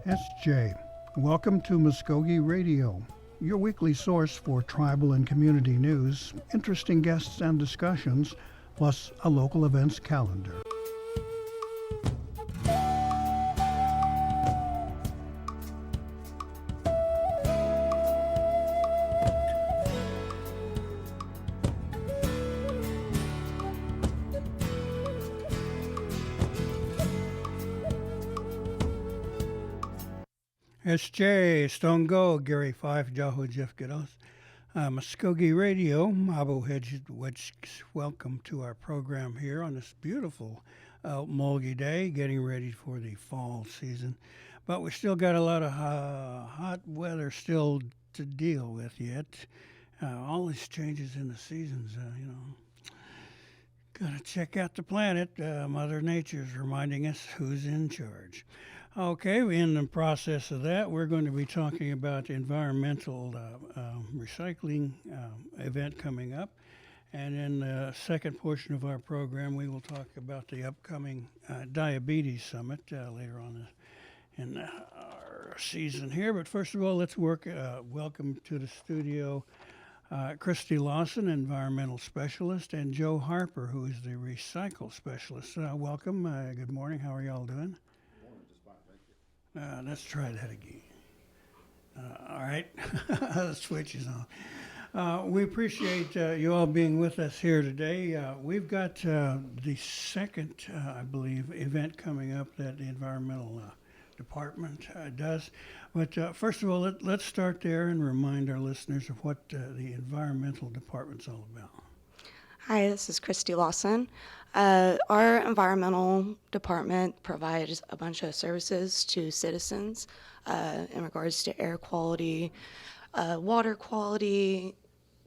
SJ. Welcome to Mvskoke Radio, your weekly source for tribal and community news, interesting guests and discussions, plus a local events calendar. SJ, Stone Go, Gary Fife, Jaho Jeff Gados. Mvskoke Radio, Mabo Hedge, welcome to our program here on this beautiful Mulgi Day, getting ready for the fall season. But we still got a lot of hot weather still to deal with yet. All these changes in the seasons, Gotta check out the planet. Mother Nature's reminding us who's in charge. Okay, in the process of that, we're going to be talking about the environmental recycling event coming up. And in the second portion of our program, we will talk about the upcoming Diabetes Summit later on in our season here. But first of all, let's welcome to the studio Christy Lawson, environmental specialist, and Joe Harper, who is the recycle specialist. Welcome. Good morning. How are y'all doing? Let's try that again. All right, the switch is on. We appreciate you all being with us here today. We've got the second, I believe, event coming up that the environmental department does. But first of all, let's start there and remind our listeners of what the environmental department's all about. Hi, this is Christy Lawson. Our environmental department provides a bunch of services to citizens in regards to air quality, water quality,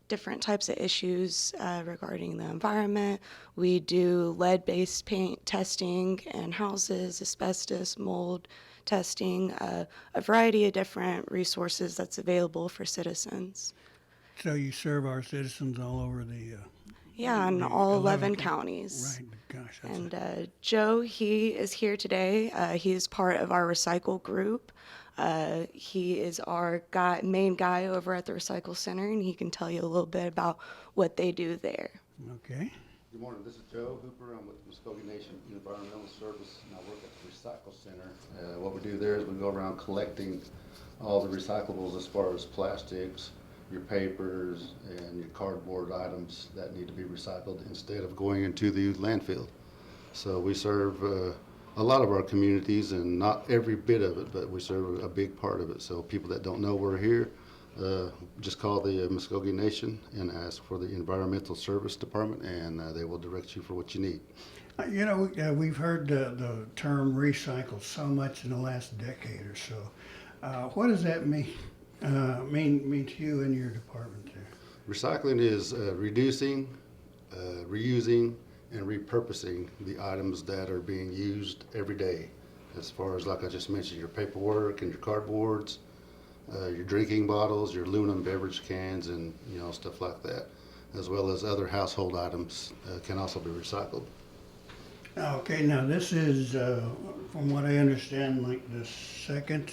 different types of issues regarding the environment. We do lead-based paint testing in houses, asbestos, mold testing, a variety of different resources that's available for citizens. So you serve our citizens all over the Yeah, in all 11 counties. Right, gosh. And Joe, he is here today. He is part of our recycle group. He is our main guy over at the Recycle Center, and he can tell you a little bit about what they do there. Okay. Good morning, this is Joe Hooper. I'm with Mvskoke Nation Environmental Service, and I work at the Recycle Center. What we do there is we go around collecting all the recyclables as far as plastics, your papers, and your cardboard items that need to be recycled instead of going into the landfill. So we serve a lot of our communities, and not every bit of it, but we serve a big part of it. So people that don't know we're here, just call the Mvskoke Nation and ask for the Environmental Service Department, and they will direct you for what you need. We've heard the term recycle so much in the last decade or so. What does that mean? Mean to you and your department there? Recycling is reducing, reusing, and repurposing the items that are being used every day. As far as, like I just mentioned, your paperwork and your cardboards, your drinking bottles, your aluminum beverage cans, and stuff like that, as well as other household items can also be recycled. Okay, now this is, from what I understand, like the second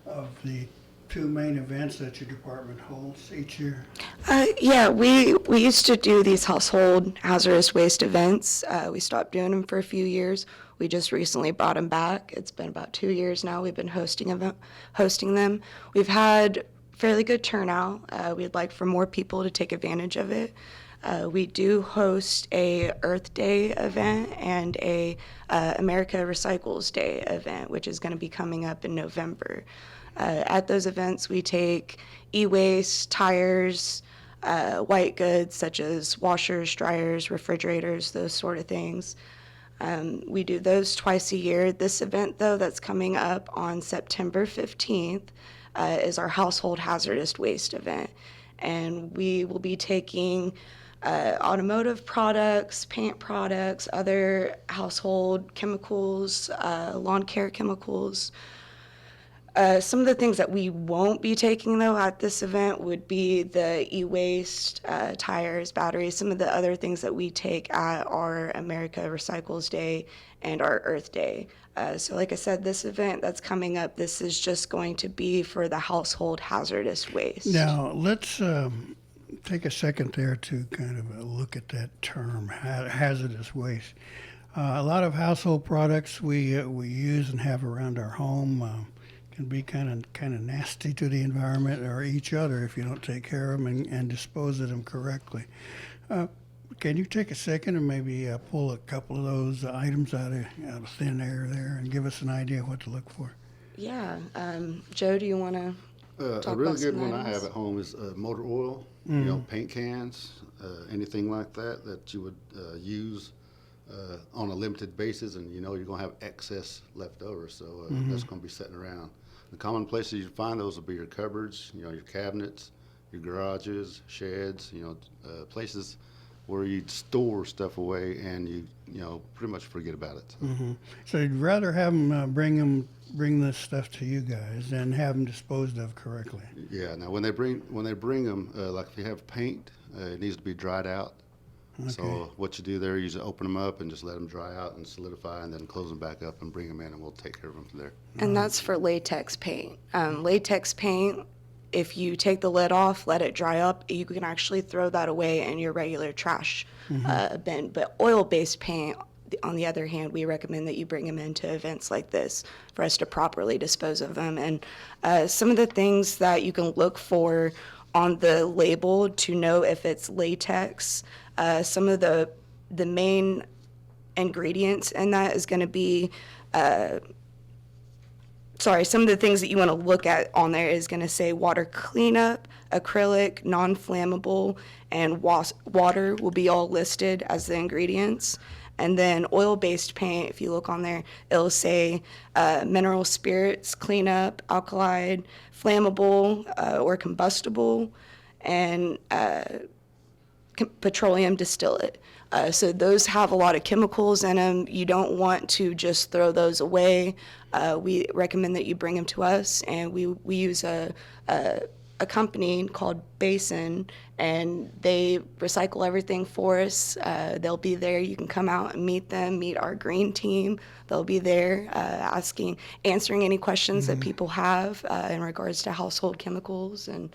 of the two main events that your department holds each year? Yeah, we used to do these household hazardous waste events. We stopped doing them for a few years. We just recently brought them back. It's been about 2 years now we've been hosting them. We've had fairly good turnout. We'd like for more people to take advantage of it. We do host a Earth Day event and a America Recycles Day event, which is going to be coming up in November. At those events, we take e-waste, tires, white goods such as washers, dryers, refrigerators, those sort of things. We do those twice a year. This event, though, that's coming up on September 15th is our household hazardous waste event. And we will be taking automotive products, paint products, other household chemicals, lawn care chemicals, Some of the things that we won't be taking, though, at this event would be the e-waste, tires, batteries, some of the other things that we take at our America Recycles Day and our Earth Day. So like I said, this event that's coming up, this is just going to be for the household hazardous waste. Now, let's take a second there to kind of look at that term, hazardous waste. A lot of household products we use and have around our home can be kind of nasty to the environment or each other if you don't take care of them and dispose of them correctly. Can you take a second and maybe pull a couple of those items out of thin air there and give us an idea of what to look for? Yeah. Joe, do you want to talk A really about some good one I items? have at home is motor oil, you know, paint cans, anything like that you would use on a limited basis, and you know you're going to have excess left over, so that's going to be sitting around. The common places you find those will be your cupboards, you know, your cabinets, your garages, sheds, you know, places where you store stuff away and you know pretty much forget about it. So you'd rather have them bring this stuff to you guys than have them disposed of correctly. Yeah. Now when they bring them, like if you have paint, it needs to be dried out. Okay. So what you do there, you just open them up and just let them dry out and solidify, and then close them back up and bring them in, and we'll take care of them from there. And that's for latex paint. Latex paint, if you take the lid off, let it dry up, you can actually throw that away in your regular trash bin. But oil-based paint, on the other hand, we recommend that you bring them into events like this for us to properly dispose of them. And some of the things that you can look for on the label to know if it's latex, some of the main ingredients in that is going to be some of the things that you want to look at on there is going to say water cleanup, acrylic, non-flammable, and water will be all listed as the ingredients. And then oil-based paint, if you look on there, it'll say mineral spirits, cleanup, alkali, flammable or combustible, and petroleum distillate. So those have a lot of chemicals in them. You don't want to just throw those away. We recommend that you bring them to us, and we use a company called Basin, and they recycle everything for us. They'll be there. You can come out and meet them, meet our green team. They'll be there answering any questions that people have in regards to household chemicals. And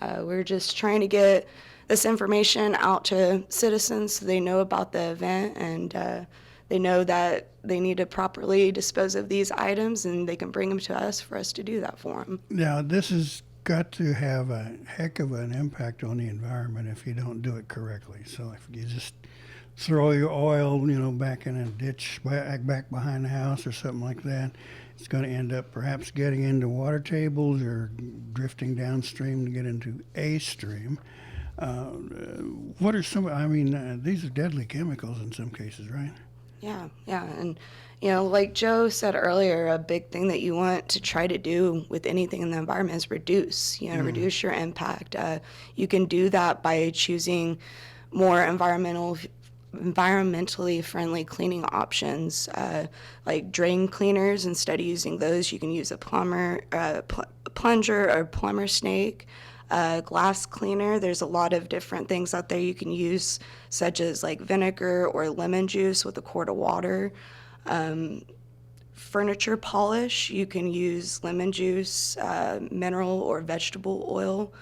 we're just trying to get this information out to citizens so they know about the event, and they know that they need to properly dispose of these items, and they can bring them to us for us to do that for them. Now, this has got to have a heck of an impact on the environment if you don't do it correctly. So if you just throw your oil, you know, back in a ditch back behind the house or something like that, it's going to end up perhaps getting into water tables or drifting downstream to get into a stream. What are some? I mean, these are deadly chemicals in some cases, right? Yeah, and like Joe said earlier, a big thing that you want to try to do with anything in the environment is reduce. Reduce your impact. You can do that by choosing more environmentally friendly cleaning options, like drain cleaners. Instead of using those, you can use a plunger or plumber snake. Glass cleaner, there's a lot of different things out there you can use, such as like vinegar or lemon juice with a quart of water. Furniture polish, you can use lemon juice, mineral or vegetable oil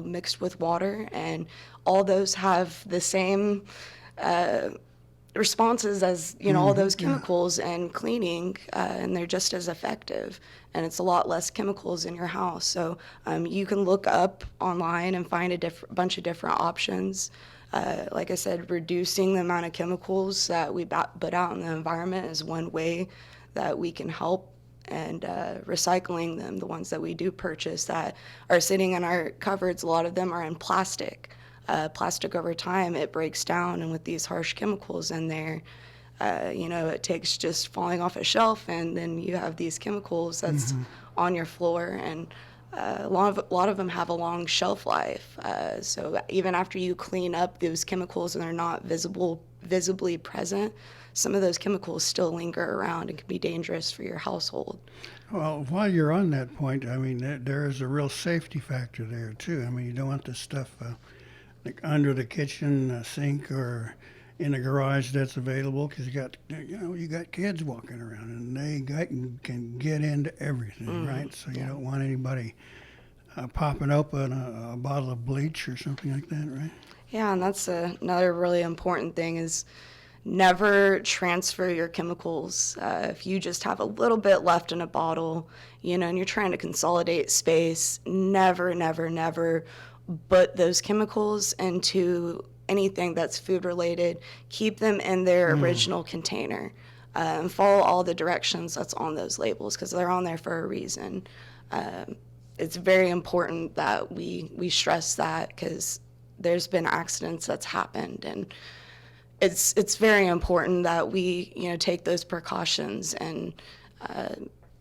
mixed with water, and all those have the same responses as all those chemicals and cleaning, and they're just as effective, and it's a lot less chemicals in your house. So you can look up online and find a bunch of different options. Like I said, reducing the amount of chemicals that we put out in the environment is one way that we can help, and recycling them, the ones that we do purchase that are sitting in our cupboards, a lot of them are in plastic. Plastic over time, it breaks down, and with these harsh chemicals in there, it takes just falling off a shelf, and then you have these chemicals that's on your floor, and a lot of them have a long shelf life. So even after you clean up those chemicals and they're not visibly present, some of those chemicals still linger around and can be dangerous for your household. Well, while you're on that point, I mean, there is a real safety factor there too. I mean, you don't want this stuff like under the kitchen sink or in a garage that's available, because you got kids walking around and can get into everything, right? So you don't want anybody popping open a bottle of bleach or something like that, right? Yeah, and that's another really important thing is never transfer your chemicals. If you just have a little bit left in a bottle, and you're trying to consolidate space, never, never, never put those chemicals into anything that's food related. Keep them in their original container. And follow all the directions that's on those labels because they're on there for a reason. It's very important that we stress that because there's been accidents that's happened, and it's very important that we take those precautions and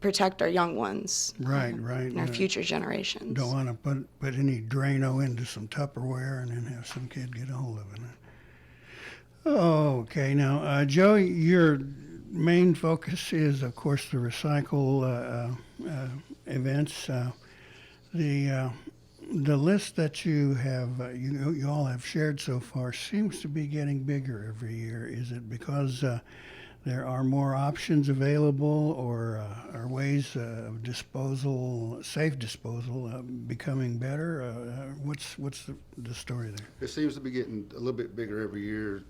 protect our young ones, Right. and our future generations. Don't want to put any Drano into some Tupperware and then have some kid get a hold of it. Okay, now Joe, your main focus is, of course, the recycle events. The list that you have, you all have shared so far, seems to be getting bigger every year. Is it because there are more options available, or are ways of disposal, safe disposal, becoming better? What's the story there? It seems to be getting a little bit bigger every year.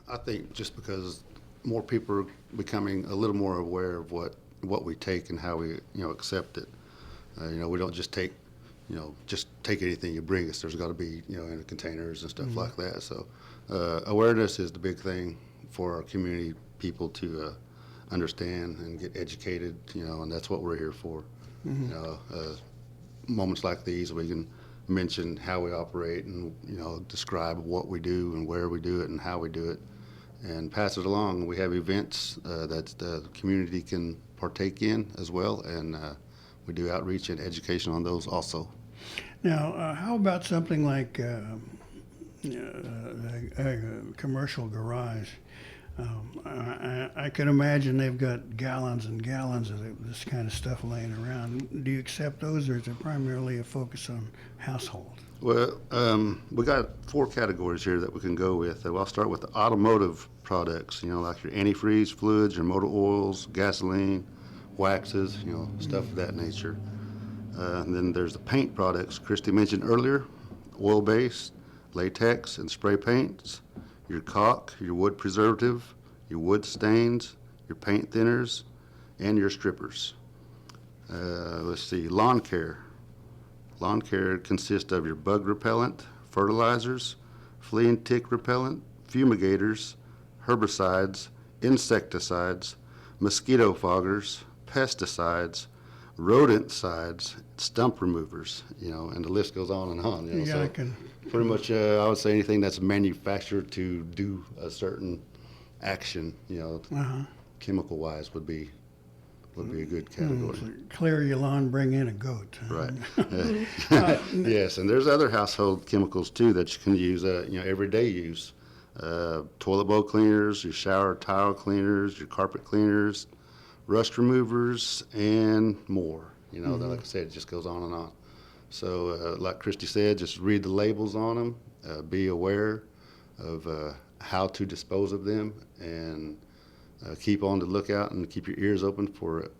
I think just because more people are becoming a little more aware of what we take and how we accept it. We don't just take anything you bring us. There's got to be in the containers and stuff like that. So awareness is the big thing for our community people to understand and get educated. And that's what we're here for. Moments like these, we can mention how we operate and describe what we do and where we do it and how we do it, and pass it along. We have events that the community can partake in as well, and we do outreach and education on those also. Now, how about something like a commercial garage? I can imagine they've got gallons and gallons of this kind of stuff laying around. Do you accept those, or is it primarily a focus on household? Well, we got 4 categories here that we can go with. I'll start with the automotive products, like your antifreeze fluids, your motor oils, gasoline, waxes, stuff of that nature. And then there's the paint products Christy mentioned earlier, oil-based, latex and spray paints, your caulk, your wood preservative, your wood stains, your paint thinners, and your strippers. Let's see, lawn care. Lawn care consists of your bug repellent, fertilizers, flea and tick repellent, fumigators, herbicides, insecticides, mosquito foggers, pesticides, rodenticides, stump removers, and the list goes on and on. Yeah, so I can. pretty much, I would say anything that's manufactured to do a certain action, chemical-wise would be a good category. So clear your lawn, bring in a goat. Right. Yes, and there's other household chemicals too that you can use, everyday use. Toilet bowl cleaners, your shower tile cleaners, your carpet cleaners, rust removers, and more. Like I said, it just goes on and on. So, like Christy said, just read the labels on them, be aware of how to dispose of them, and keep on the lookout and keep your ears open for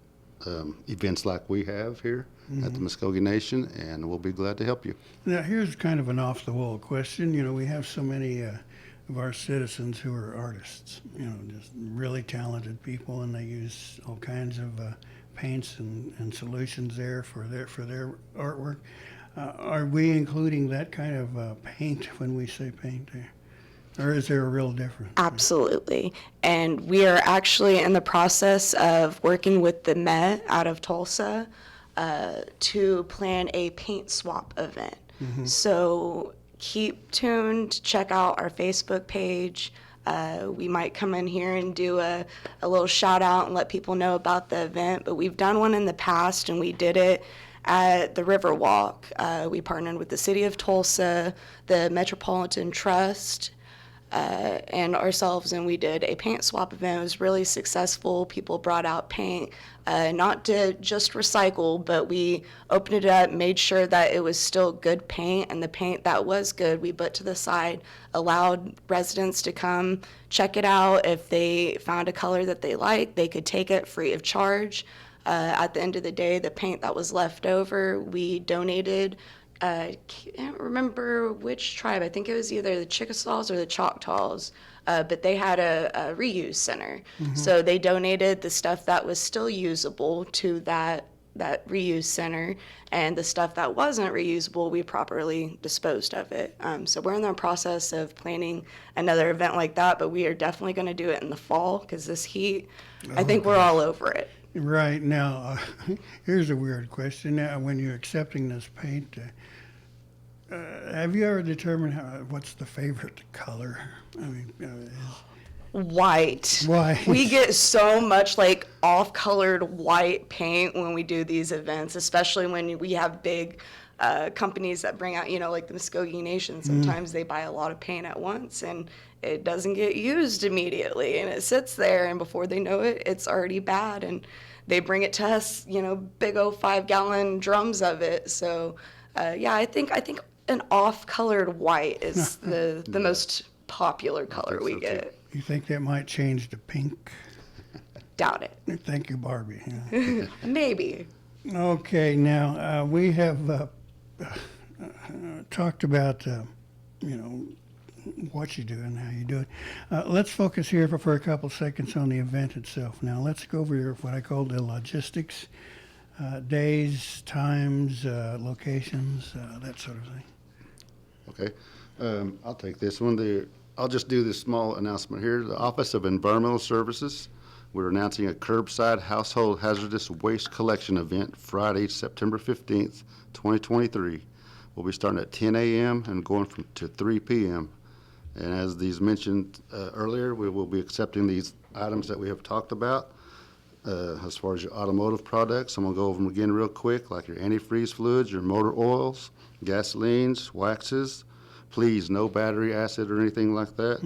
events like we have here at the Mvskoke Nation, and we'll be glad to help you. Now, here's kind of an off-the-wall question. We have so many of our citizens who are artists, just really talented people, and they use all kinds of paints and solutions there for their artwork. Are we including that kind of paint when we say paint there? Or is there a real difference? Absolutely. And we are actually in the process of working with the Met out of Tulsa to plan a paint swap event. So keep tuned, check out our Facebook page. We might come in here and do a little shout out and let people know about the event, but we've done one in the past, and we did it at the Riverwalk. We partnered with the City of Tulsa, the Metropolitan Trust, and ourselves, and we did a paint swap event. It was really successful. People brought out paint, not to just recycle, but we opened it up, made sure that it was still good paint, and the paint that was good we put to the side, allowed residents to come check it out. If they found a color that they liked, they could take it free of charge. At the end of the day, the paint that was left over, we donated. Can't remember which tribe. I think it was either the Chickasaws or the Choctaws, but they had a reuse center. So they donated the stuff that was still usable to that reuse center, and the stuff that wasn't reusable, we properly disposed of it. So we're in the process of planning another event like that, but we are definitely going to do it in the fall because this heat, I think we're all over it. Right now, here's a weird question. Now, when you're accepting this paint, have you ever determined what's the favorite color? I mean, White. White. We get so much like off-colored white paint when we do these events, especially when we have big companies that bring out, like the Mvskoke Nation. Sometimes they buy a lot of paint at once and it doesn't get used immediately, and it sits there, and before they know it, it's already bad, and they bring it to us, big old 5-gallon drums of it. So yeah, I think an off-colored white is the most popular color we get. You think that might change to pink? Doubt it. Thank you, Barbie. Maybe. Okay, now we have talked about what you do and how you do it. Let's focus here for a couple seconds on the event itself. Now let's go over what I call the logistics, days, times, locations, that sort of thing. Okay, I'll take this one. I'll just do this small announcement here. The Office of Environmental Services, we're announcing a curbside household hazardous waste collection event Friday, September 15th, 2023. We'll be starting at 10 a.m. and going to 3 p.m. And as these mentioned earlier, we will be accepting these items that we have talked about. As far as your automotive products, I'm going to go over them again real quick, like your antifreeze fluids, your motor oils, gasolines, waxes. Please, no battery acid or anything like that.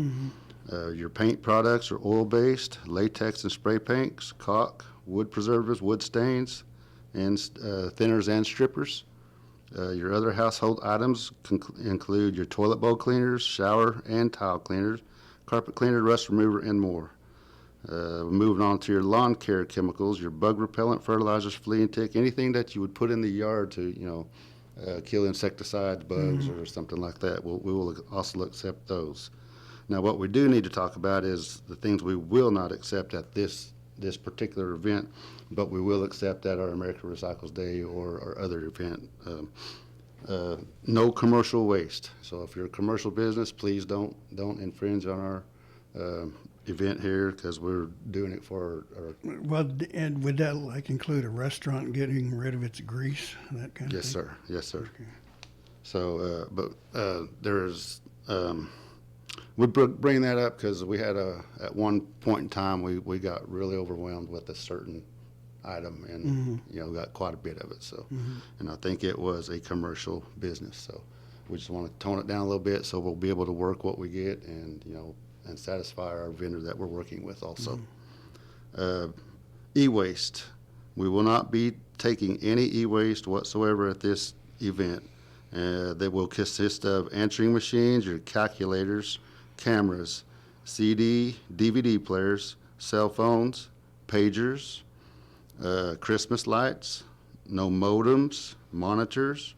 Your paint products are oil-based, latex and spray paints, caulk, wood preservatives, wood stains, and thinners and strippers. Your other household items include your toilet bowl cleaners, shower and tile cleaners, carpet cleaner, rust remover, and more. Moving on to your lawn care chemicals, your bug repellent, fertilizers, flea and tick, anything that you would put in the yard to, kill insecticides, bugs, or something like that. We will also accept those. Now, what we do need to talk about is the things we will not accept at this particular event, but we will accept at our America Recycles Day or our other event. No commercial waste. So if you're a commercial business, please don't infringe on our event here, because we're doing it for our. Well, and would that include a restaurant getting rid of its grease, that kind of Yes, thing? sir. Yes, sir. Okay. So, there's, we bring that up because we had at one point in time, we got really overwhelmed with a certain item and, got quite a bit of it. So, and I think it was a commercial business. So we just want to tone it down a little bit so we'll be able to work what we get and, and satisfy our vendor that we're working with also. E-waste. We will not be taking any e-waste whatsoever at this event. They will consist of answering machines, your calculators, cameras, CD, DVD players, cell phones, pagers, Christmas lights, no modems, monitors,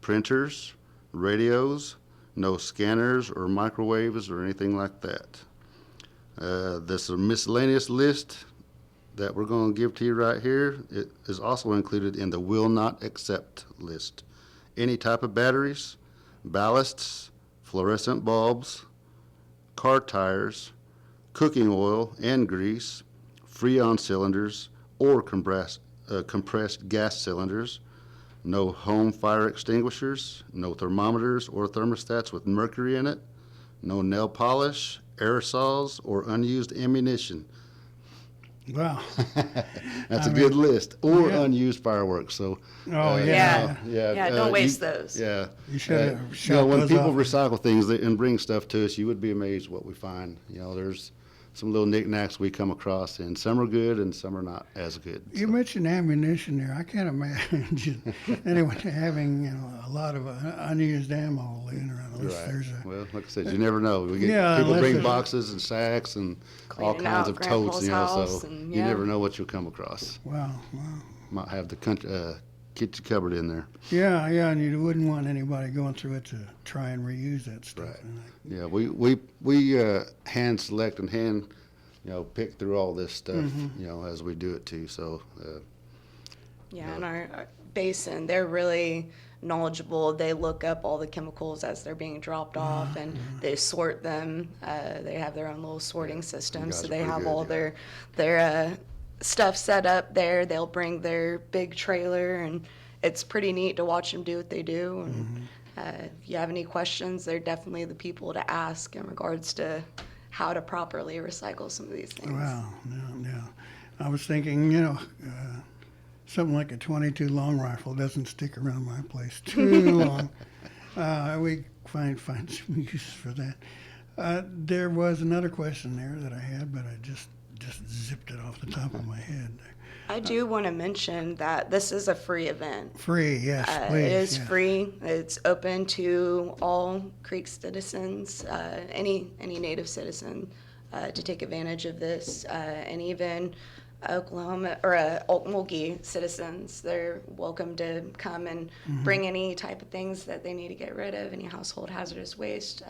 printers, radios, no scanners or microwaves or anything like that. This miscellaneous list that we're going to give to you right here, it is also included in the will not accept list. Any type of batteries, ballasts, fluorescent bulbs, car tires, cooking oil and grease, Freon cylinders or compressed gas cylinders, no home fire extinguishers, no thermometers or thermostats with mercury in it, no nail polish, aerosols, or unused ammunition. Wow. That's I a good mean, list. Or yeah. unused fireworks. So. Oh, Yeah. Yeah. Yeah, don't waste those. Yeah. You should have You know, shot when those people off. recycle things and bring stuff to us, you would be amazed what we find. You know, there's some little knickknacks we come across, and some are good and some are not as good. You So, mentioned ammunition there. I can't imagine anyone having a lot of unused ammo laying around unless right. there's a. Well, like I said, you never know. We get Yeah, people unless bring it's- boxes and sacks and all Cleaning kinds out of Grandpa's totes, you know, house so and, you yeah. never know what you'll come across. Wow, wow. Might have the country, kitchen cupboard in there. Yeah, yeah, and you wouldn't want anybody going through it to try and reuse that stuff. Right. And Yeah, we hand select and hand, pick through all this stuff, as we do it too. So, Yeah, in our basin, they're really knowledgeable. They look up all the chemicals as they're being dropped off, and they sort them. They have their own little sorting system, guys so are they pretty have good, all yeah. their stuff set up there. They'll bring their big trailer, and it's pretty neat to watch them do what they do. And if you have any questions, they're definitely the people to ask in regards to how to properly recycle some of these things. wow, yeah. I was thinking, something like a 22 long rifle doesn't stick around my place too long. We find some use for that. There was another question there that I had, but I just zipped it off the top of my head. I do want to mention that this is a free event. Free, yes, please. It is yeah. free. It's open to all Creek citizens, any native citizen, to take advantage of this, and even Oklahoma or Okmulgee citizens. They're welcome to come and bring any type of things that they need to get rid of, any household hazardous waste.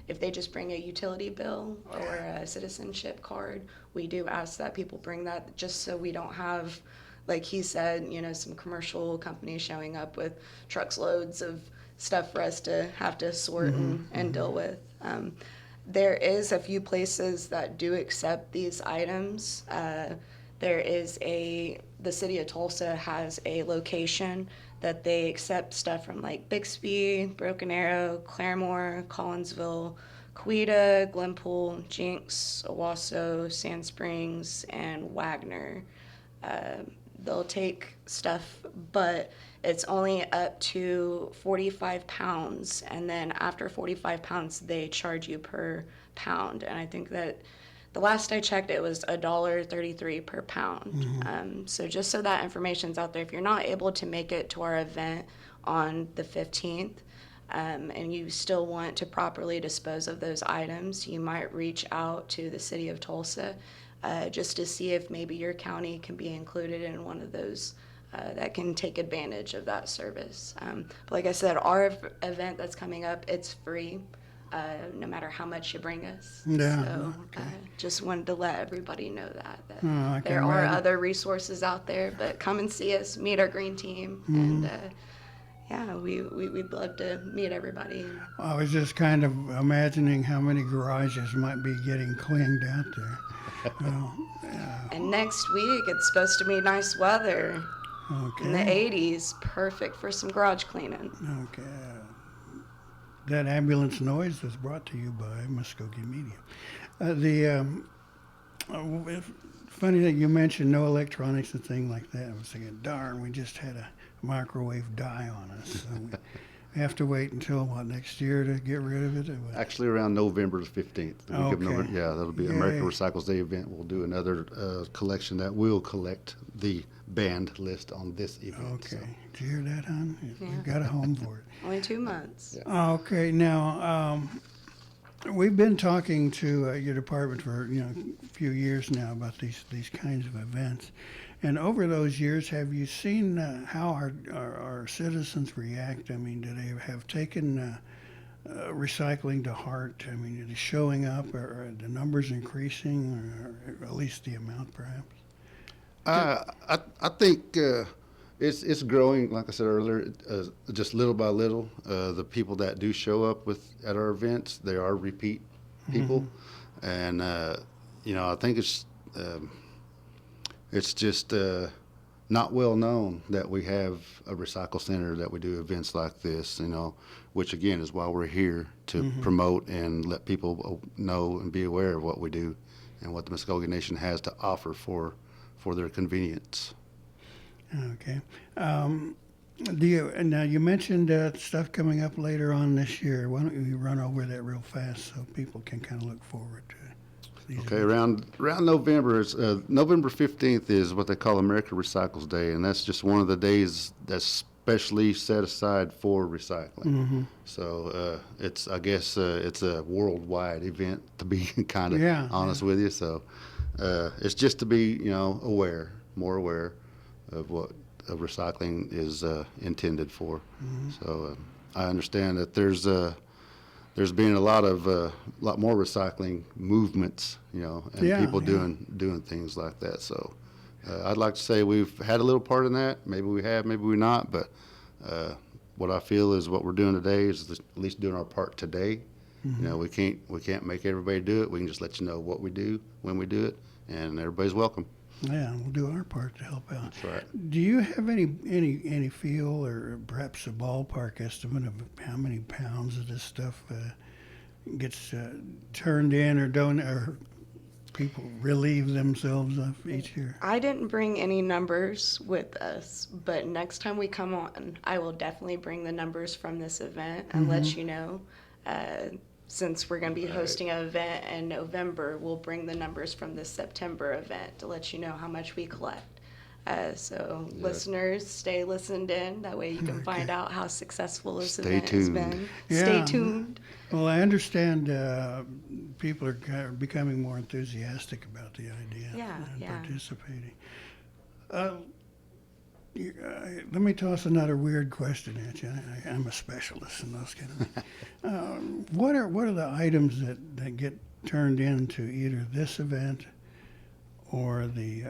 If they just bring a utility bill or a citizenship card, we do ask that people bring that just so we don't have, like he said, some commercial companies showing up with trucks loads of stuff for us to have to sort and deal with. There is a few places that do accept these items. The city of Tulsa has a location that they accept stuff from like Bixby, Broken Arrow, Claremore, Collinsville, Coweta, Glenpool, Jinx, Owasso, Sand Springs, and Wagner. They'll take stuff, but it's only up to 45 pounds. And then after 45 pounds, they charge you per pound. And I think that the last I checked, it was $1.33 per pound. So just so that information's out there, if you're not able to make it to our event on the 15th, and you still want to properly dispose of those items, you might reach out to the city of Tulsa just to see if maybe your county can be included in one of those that can take advantage of that service. But like I said, our event that's coming up, it's free. No matter how much you bring us. Yeah, So just wanted to let everybody know that I can there are imagine. other resources out there, but come and see us, meet our green team, and we'd love to meet everybody. I was just kind of imagining how many garages might be getting cleaned out there. Well, And next week, it's supposed to be nice weather in the okay. 80s, perfect for some garage cleaning. Okay. That ambulance noise was brought to you by Mvskoke Media. Funny that you mentioned no electronics and things like that. I was thinking, darn, we just had a microwave die on us. So we have to wait until, next year to get rid of it? Or what? Actually, around November the 15th. The week of Okay. that'll be Yay. American Recycles Day event. We'll do another collection that will collect the banned list on this event. Okay. So. Did you hear that, hon? Yeah. We've got a home for it. Only 2 months. Yeah. Okay, now, we've been talking to your department for, a few years now about these kinds of events. And over those years, have you seen how our citizens react? I mean, do they have taken recycling to heart? I mean, is it showing up? Or are the numbers increasing, or at least the amount, perhaps? I think it's growing. Like I said earlier, just little by little. The people that do show up at our events, they are repeat people, and I think it's just not well known that we have a recycle center, that we do events like this. Which again is why we're here to promote and let people know and be aware of what we do and what the Mvskoke Nation has to offer for their convenience. Okay. Now you mentioned stuff coming up later on this year. Why don't you run over that real fast so people can kind of look forward to these Okay, events? around November, November 15th is what they call America Recycles Day, and that's just one of the days that's specially set aside for recycling. So I guess it's a worldwide event, to be kind of honest with you. So it's just to be, more aware of what recycling is intended for. So I understand that there's been a lot more recycling movements, and people doing things like that. So I'd like to say we've had a little part in that. Maybe we have, maybe we're not. But what I feel is what we're doing today is at least doing our part today. We can't make everybody do it. We can just let you know what we do, when we do it, and everybody's welcome. Yeah, we'll do our part to help out. That's right. Do you have any feel or perhaps a ballpark estimate of how many pounds of this stuff gets turned in or people relieve themselves of each year? I didn't bring any numbers with us, but next time we come on, I will definitely bring the numbers from this event and let you know. Since we're going to be hosting an event in November, we'll bring the numbers from this September event to let you know how much we collect. Listeners, stay listened in. That way you can find out how successful this event has been. Stay tuned. Well, I understand people are kind of becoming more enthusiastic about the idea and participating. Let me toss another weird question at you. I'm a specialist in those kind of things. What are the items that get turned into either this event or the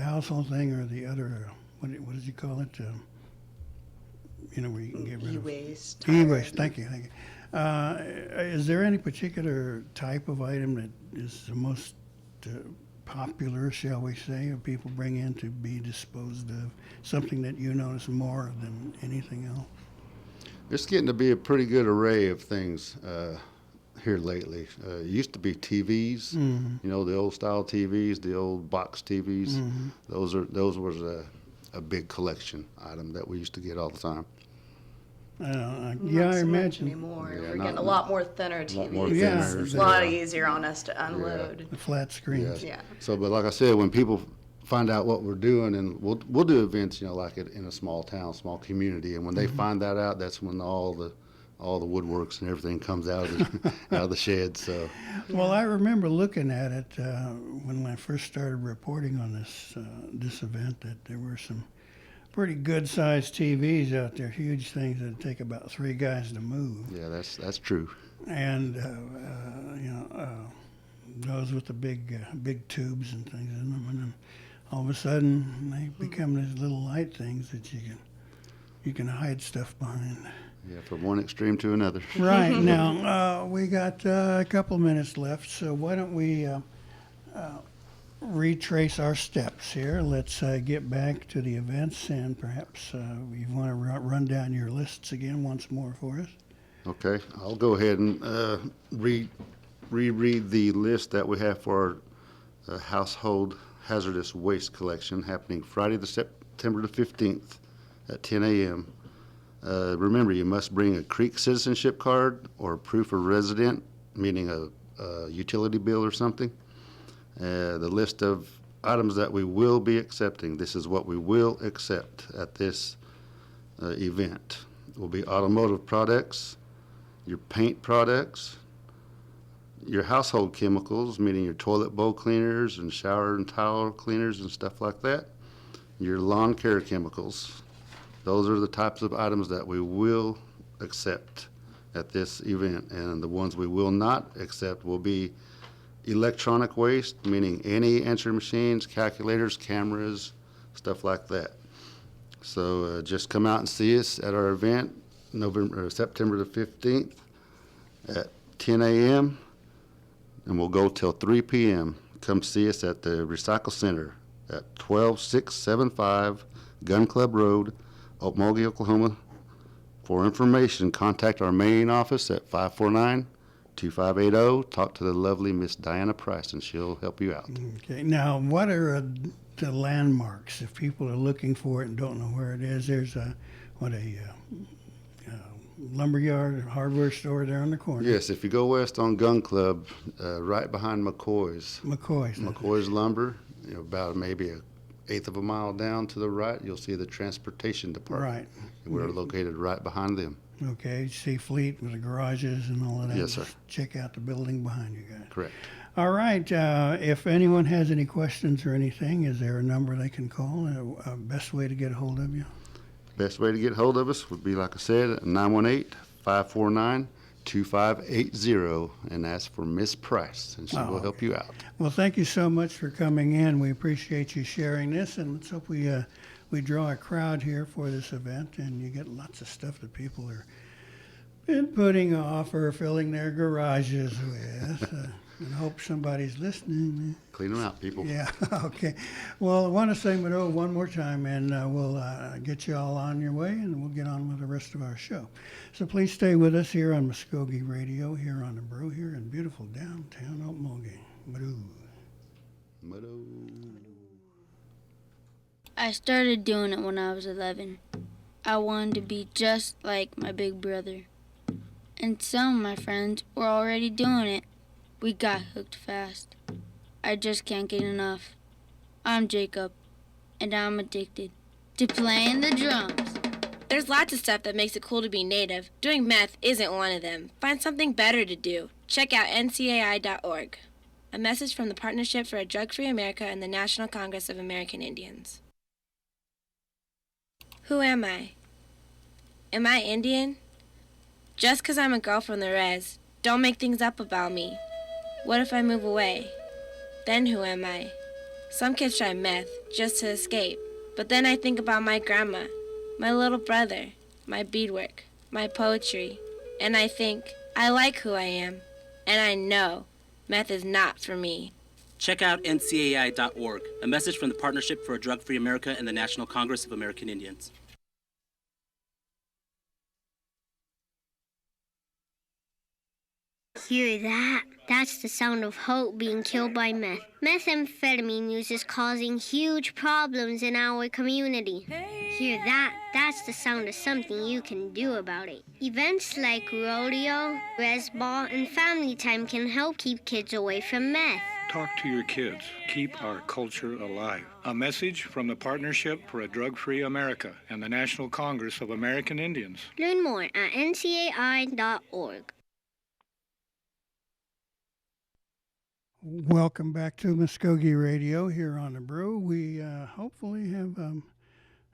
household thing or the other, what did you call it? Where you can get rid of E-waste. e-waste. Thank you. Is there any particular type of item that is the most popular, shall we say, or people bring in to be disposed of? Something that you notice more than anything else? It's getting to be a pretty good array of things here lately. It used to be TVs, the old style TVs, the old box TVs. Those was a big collection item that we used to get all the time. I Not so much imagine. anymore. Yeah, We're not- getting a lot more thinner TVs. more Yeah. thinner, It's a lot easier on us to unload. The flat screens. Yeah. So, but like I said, when people find out what we're doing, and we'll do events, like it in a small town, small community, and when they find that out, that's when all the woodworks and everything comes out of the shed. So, Well, I remember looking at it when I first started reporting on this event, that there were some pretty good-sized TVs out there, huge things that take about 3 guys to move. yeah, that's true. And those with the big tubes and things in them, and then all of a sudden they become these little light things that you can hide stuff behind. Yeah, from one extreme to another. Right. Now we got a couple minutes left, so why don't we retrace our steps here? Let's get back to the events, and perhaps you want to run down your lists again once more for us. Okay, I'll go ahead and reread the list that we have for our household hazardous waste collection happening Friday, September the 15th at 10 a.m. Remember, you must bring a Creek citizenship card or proof of resident, meaning a utility bill or something. The list of items that we will be accepting. This is what we will accept at this event. Will be automotive products, your paint products, your household chemicals, meaning your toilet bowl cleaners and shower and towel cleaners and stuff like that, your lawn care chemicals. Those are the types of items that we will accept at this event, and the ones we will not accept will be electronic waste, meaning any answering machines, calculators, cameras, stuff like that. So just come out and see us at our event, September the 15th at 10 a.m., and we'll go till 3 p.m. Come see us at the Recycle Center at 12675 Gun Club Road, Okmulgee, Oklahoma. For information, contact our main office at 2580. Talk to the lovely Miss Diana Price, and she'll help you out. Okay. Now, what are the landmarks if people are looking for it and don't know where it is? There's a lumberyard, hardware store there on the corner. Yes, if you go west on Gun Club, right behind McCoy's. McCoy's Lumber, about maybe an eighth of a mile down to the right, you'll see the transportation department. Right. We're located right behind them. Okay, see Fleet with the garages and all of that. Yes, sir. Just check out the building behind you guys. Correct. All right. If anyone has any questions or anything, is there a number they can call? Best way to get a hold of you? Best way to get hold of us would be, like I said, 918-549-2580, and ask for Miss Price, and she will help you out. Well, thank you so much for coming in. We appreciate you sharing this, and let's hope we draw a crowd here for this event, and you get lots of stuff that people are been putting off or filling their garages with. And hope somebody's listening. Clean them out, people. Yeah, okay. Well, I want to say Mado one more time, and we'll get you all on your way, and we'll get on with the rest of our show. So please stay with us here on Mvskoke Radio, here on the Brew, here in beautiful downtown Okmulgee. Mado. I started doing it when I was 11. I wanted to be just like my big brother. And some of my friends were already doing it. We got hooked fast. I just can't get enough. I'm Jacob, and I'm addicted to playing the drums. There's lots of stuff that makes it cool to be native. Doing meth isn't one of them. Find something better to do. Check out ncai.org. A message from the Partnership for a Drug-Free America and the National Congress of American Indians. Who am I? Am I Indian? Just 'cause I'm a girl from the res, don't make things up about me. What if I move away? Then who am I? Some kids try meth just to escape. But then I think about my grandma, my little brother, my beadwork, my poetry. And I think, I like who I am. And I know meth is not for me. Check out ncai.org, a message from the Partnership for a Drug-Free America and the National Congress of American Indians. Hear that? That's the sound of hope being killed by meth. Methamphetamine use is causing huge problems in our community. Hear that? That's the sound of something you can do about it. Events like rodeo, res ball, and family time can help keep kids away from meth. Talk to your kids. Keep our culture alive. A message from the Partnership for a Drug-Free America and the National Congress of American Indians. Learn more at ncai.org. Welcome back to Mvskoke Radio here on the Brew. We hopefully have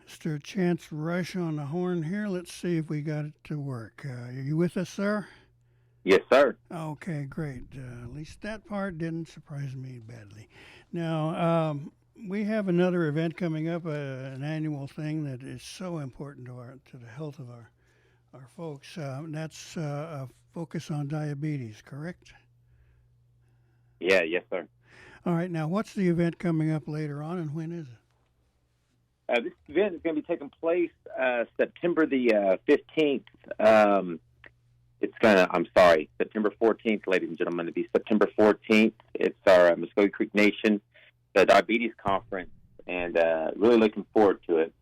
Mr. Chance Rush on the horn here. Let's see if we got it to work. Are you with us, sir? Yes, sir. Okay, great. At least that part didn't surprise me badly. Now, we have another event coming up, an annual thing that is so important to the health of our folks. That's a focus on diabetes, correct? Yeah, yes, sir. All right. Now, what's the event coming up later on, and when is it? This event is going to be taking place September the 15th. September 14th, ladies and gentlemen. It'll be September 14th. It's our Mvskoke Creek Nation, the Diabetes Conference, and really looking forward to it.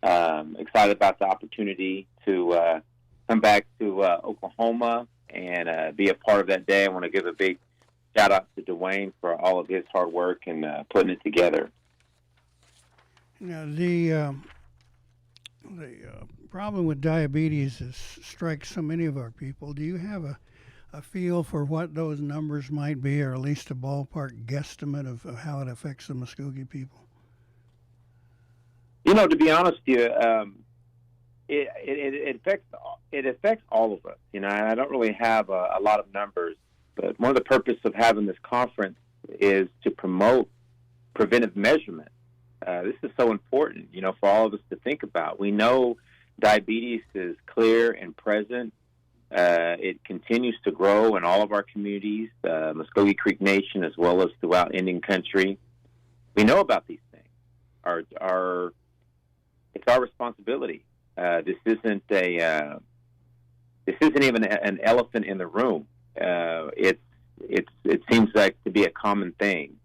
Excited about the opportunity to come back to Oklahoma and be a part of that day. I want to give a big shout out to Dwayne for all of his hard work and putting it together. Now, the problem with diabetes strikes so many of our people. Do you have a feel for what those numbers might be, or at least a ballpark guesstimate of how it affects the Mvskoke people? You know, to be honest with you, it affects all of us. You know, and I don't really have a lot of numbers. But one of the purposes of having this conference is to promote preventive measurement. This is so important, you know, for all of us to think about. We know diabetes is clear and present. It continues to grow in all of our communities, Mvskoke Creek Nation, as well as throughout Indian country. We know about these things. It's our responsibility. This isn't even an elephant in the room. it seems like to be a common thing.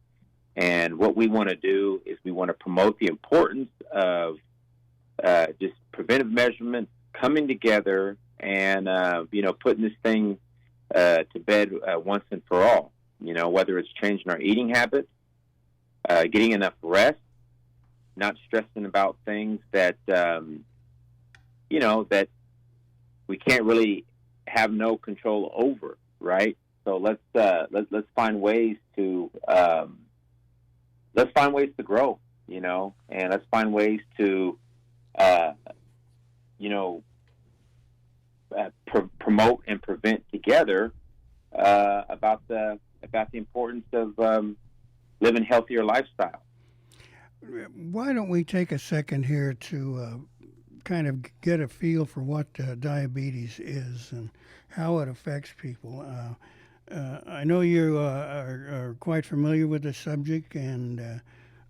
And what we want to do is we want to promote the importance of just preventive measurements, coming together, and putting this thing to bed once and for all. Whether it's changing our eating habits, getting enough rest, not stressing about things that that we can't really have no control over, right? So let's find ways to grow, and let's find ways to promote and prevent together about the importance of living healthier lifestyle. Why don't we take a second here to kind of get a feel for what diabetes is and how it affects people. I know you are quite familiar with the subject, and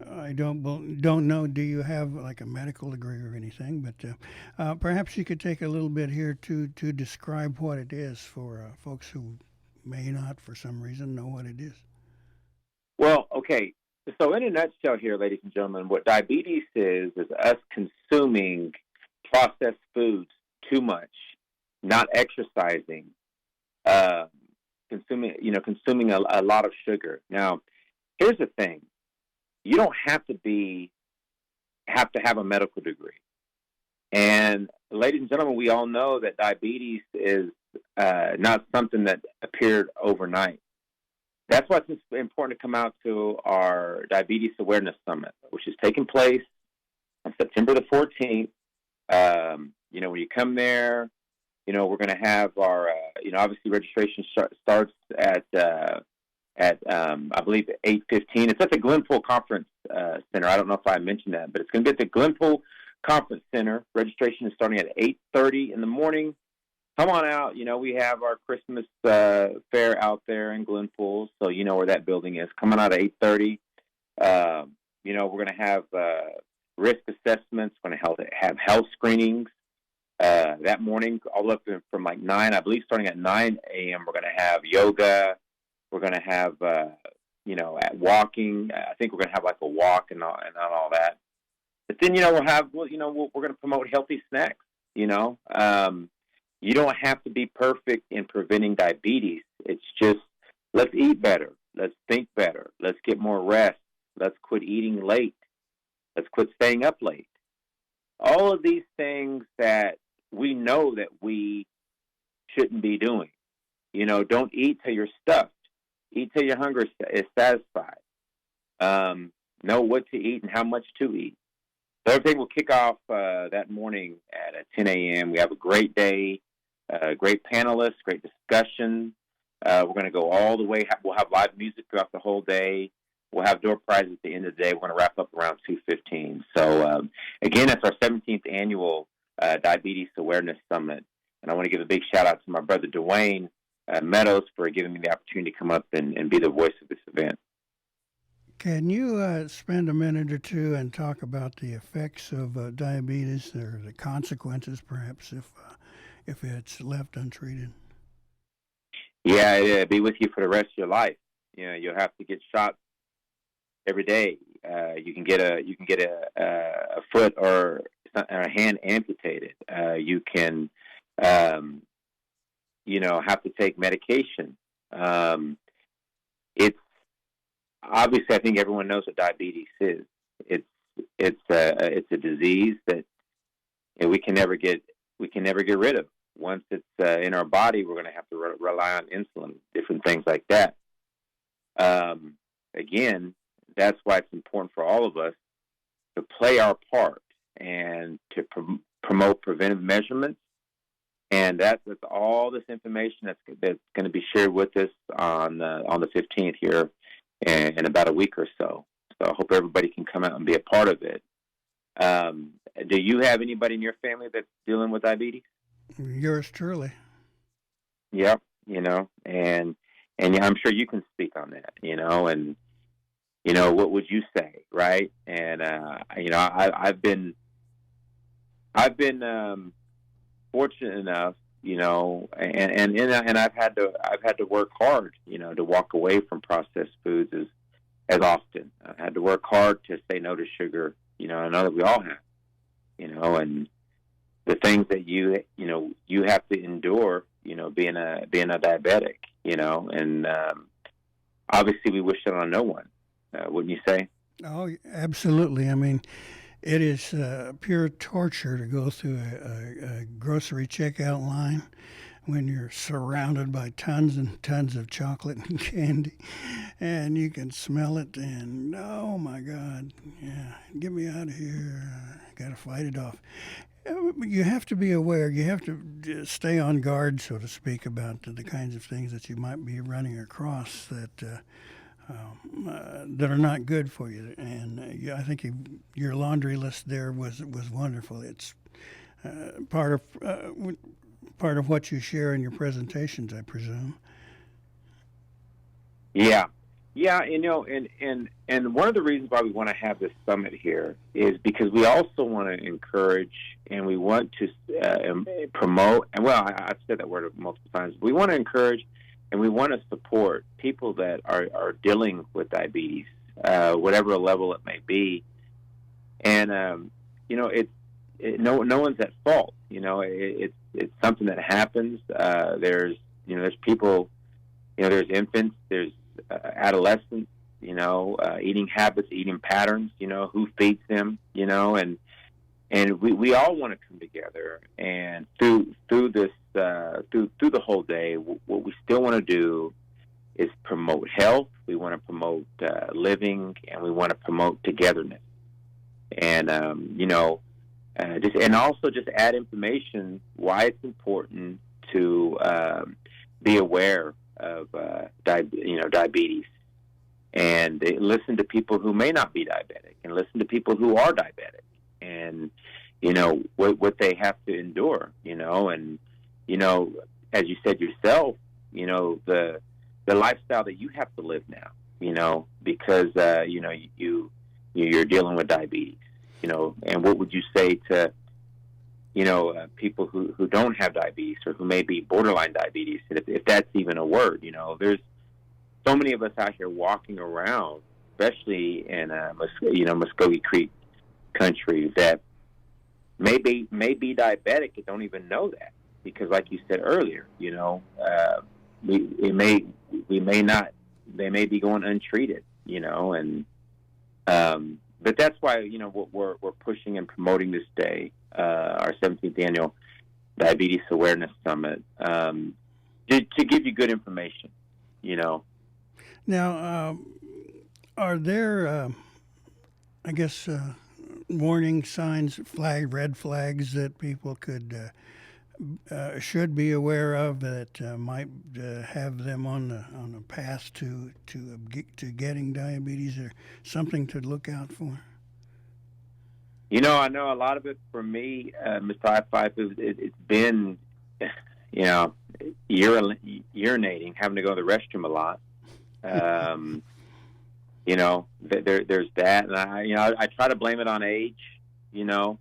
I don't know. Do you have like a medical degree or anything? But perhaps you could take a little bit here to describe what it is for folks who may not, for some reason, know what it is. Well, okay. So in a nutshell here, ladies and gentlemen, what diabetes is us consuming processed foods too much, not exercising, consuming a lot of sugar. Now, here's the thing. You don't have to have a medical degree. And ladies and gentlemen, we all know that diabetes is not something that appeared overnight. That's why it's important to come out to our Diabetes Awareness Summit, which is taking place on September the 14th. When you come there, we're going to have our, obviously registration starts at I believe 8:15. It's at the Glenpool Conference Center. I don't know if I mentioned that, but it's going to be at the Glenpool Conference Center. Registration is starting at 8:30 in the morning. Come on out. We have our Christmas fair out there in Glenpool, so you know where that building is. Come on out at 8:30. We're going to have risk assessments. We're going to have health screenings that morning, all the way up from like 9. I believe starting at 9 a.m. We're going to have yoga. We're going to have walking. I think we're going to have like a walk and all that. But then we're going to promote healthy snacks. You don't have to be perfect in preventing diabetes. It's just, let's eat better. Let's think better. Let's get more rest. Let's quit eating late. Let's quit staying up late. All of these things that we know that we shouldn't be doing. Don't eat till you're stuffed. Eat till your hunger is satisfied. Know what to eat and how much to eat. So everything will kick off that morning at 10 a.m. We have a great day. Great panelists, great discussion. We're going to go all the way. We'll have live music throughout the whole day. We'll have door prizes at the end of the day. We're going to wrap up around 2:15. So, again, that's our 17th annual Diabetes Awareness Summit. And I want to give a big shout-out to my brother Dwayne Meadows for giving me the opportunity to come up and be the voice of this event. Can you spend a minute or two and talk about the effects of diabetes or the consequences, perhaps, if it's left untreated? Yeah, it'll be with you for the rest of your life. You'll have to get shots every day. You can get a foot or a hand amputated. You can have to take medication. It's obviously, I think everyone knows what diabetes is. It's a disease that we can never get rid of. Once it's in our body, we're going to have to rely on insulin, different things like that. Again, that's why it's important for all of us to play our part and to promote preventive measurements. And that's all this information that's going to be shared with us on the 15th here in about a week or so. So I hope everybody can come out and be a part of it. Do you have anybody in your family that's dealing with diabetes? Yours truly. Yeah, and I'm sure you can speak on that, and what would you say, right? And I've been fortunate enough and I've had to work hard, to walk away from processed foods as often. I've had to work hard to say no to sugar. I know that we all have, and the things that you have to endure, being a diabetic, and obviously we wish it on no one, wouldn't you say? Oh, absolutely. I mean, it is pure torture to go through a grocery checkout line when you're surrounded by tons and tons of chocolate and candy, and you can smell it, and oh my God, yeah, get me out of here. Got to fight it off. You have to be aware. You have to stay on guard, so to speak, about the kinds of things that you might be running across that are not good for you. And I think your laundry list there was wonderful. It's part of what you share in your presentations, I presume. Yeah, and one of the reasons why we want to have this summit here is because we also want to encourage and we want to promote. And I've said that word multiple times. We want to encourage and we want to support people that are dealing with diabetes, whatever level it may be. And no one's at fault. It's something that happens. There's people. There's infants. There's adolescents. Eating habits, eating patterns. Who feeds them. And we all want to come together and through this through the whole day, what we still want to do is promote health. We want to promote living, and we want to promote togetherness. And just add information why it's important to be aware of diabetes, and listen to people who may not be diabetic, and listen to people who are diabetic, and what they have to endure. As you said yourself, the lifestyle that you have to live now, because you're dealing with diabetes, and what would you say to people who don't have diabetes or who may be borderline diabetes, if that's even a word? There's so many of us out here walking around, especially in Mvskoke Creek country, that may be diabetic and don't even know that, because like you said earlier, they may be going untreated, but that's why what we're pushing and promoting this day, our 17th annual Diabetes Awareness Summit, to give you good information. Now, are there, warning signs, red flags that people should be aware of that might have them on a path to getting diabetes, or something to look out for? I know a lot of it for me, Mr. I-5, it's been, urinating, having to go to the restroom a lot. There's that, and I try to blame it on age, and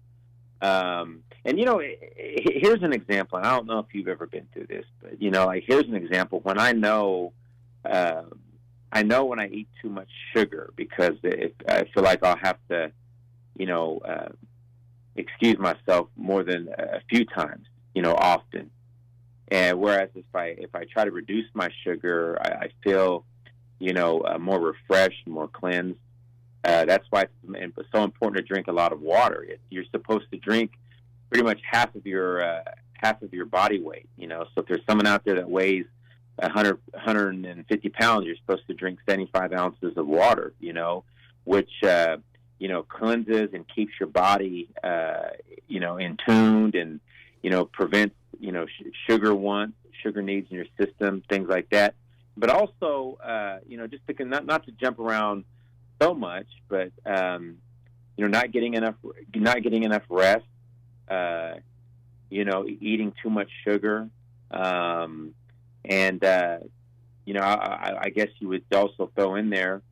here's an example. And I don't know if you've ever been through this, but here's an example. When I know when I eat too much sugar, because I feel like I'll have to, excuse myself more than a few times, often. And whereas if I try to reduce my sugar, I feel, more refreshed, more cleansed. That's why it's so important to drink a lot of water. You're supposed to drink pretty much half of your body weight. So if there's someone out there that weighs 150 pounds, you're supposed to drink 75 ounces of water. Which cleanses and keeps your body in tuned, and prevents sugar needs in your system, things like that. But also, just to not to jump around so much, but not getting enough rest, eating too much sugar, and I guess you would also throw in there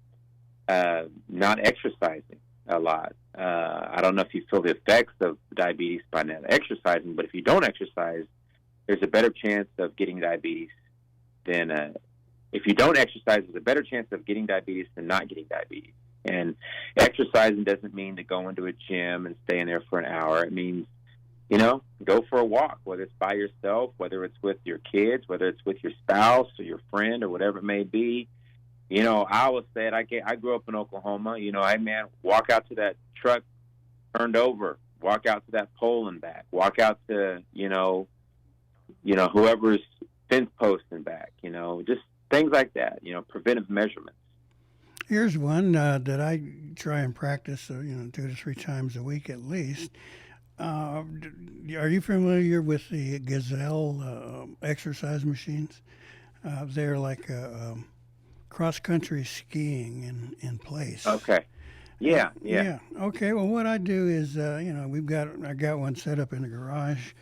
not exercising a lot. I don't know if you feel the effects of diabetes by not exercising, but if you don't exercise, there's a better chance of getting diabetes than if you don't exercise. There's a better chance of getting diabetes than not getting diabetes. And exercising doesn't mean to go into a gym and stay in there for an hour. It means, go for a walk, whether it's by yourself, whether it's with your kids, whether it's with your spouse or your friend or whatever it may be. I always said, I grew up in Oklahoma. Hey, man, walk out to that truck turned over, walk out to that pole and back, walk out to, whoever's fence post and back, just things like that, preventive measurements. Here's one that I try and practice, 2 to 3 times a week at least. Are you familiar with the Gazelle exercise machines? They're like cross-country skiing in place. Okay. Yeah. Okay. Well, what I do is, I got one set up in the garage,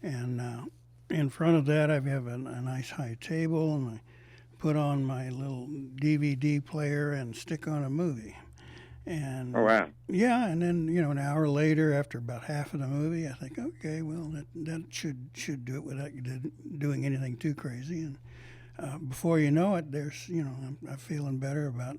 and in front of that I have a nice high table, and I put on my little DVD player and stick on a movie. And oh, wow. Yeah, and then an hour later, after about half of the movie, I think, okay, well that should do it without doing anything too crazy. And before you know it, there's I'm feeling better about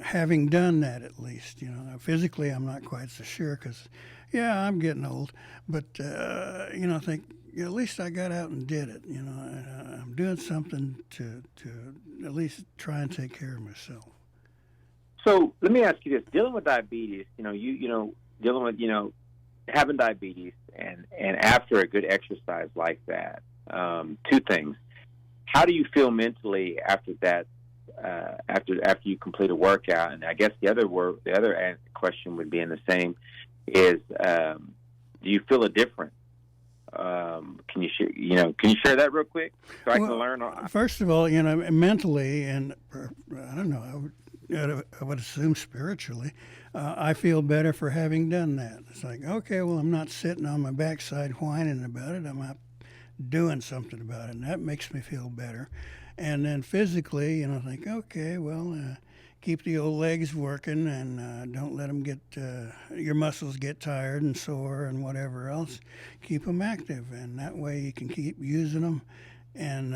having done that at least. Physically I'm not quite so sure because I'm getting old, but I think at least I got out and did it. I'm doing something to at least try and take care of myself. So let me ask you this: dealing with diabetes, dealing with having diabetes, and after a good exercise like that, 2 things. How do you feel mentally after that? After you complete a workout, and I guess the other question would be in the same is, do you feel a difference? Can you share that real quick so I can learn? First of all, mentally, and I don't know, I would assume spiritually, I feel better for having done that. It's like, okay, well, I'm not sitting on my backside whining about it. I'm out doing something about it, and that makes me feel better. And then physically, think, okay, well, keep the old legs working, and don't let them get your muscles get tired and sore and whatever else. Keep them active, and that way you can keep using them. And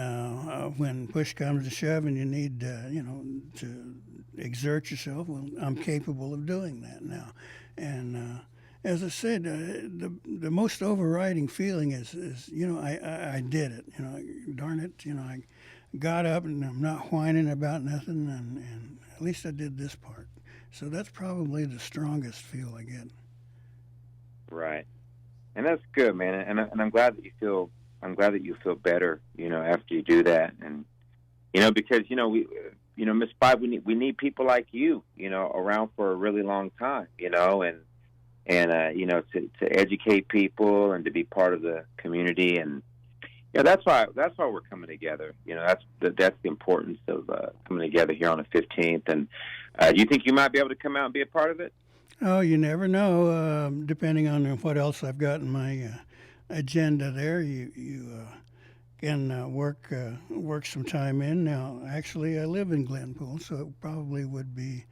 when push comes to shove and you need, to exert yourself, well, I'm capable of doing that now. And as I said, the most overriding feeling is I did it. Darn it, I got up and I'm not whining about nothing, and at least I did this part. So that's probably the strongest feel I get. Right, and that's good, man. And I'm glad that you feel better, after you do that, and because we, Miss Five, we need people like you, around for a really long time, and to educate people and to be part of the community. And that's why we're coming together. That's the importance of coming together here on the 15th. And do you think you might be able to come out and be a part of it? Oh, you never know. Depending on what else I've got in my agenda there, you can work some time in. Now, actually, I live in Glenpool, so it probably would be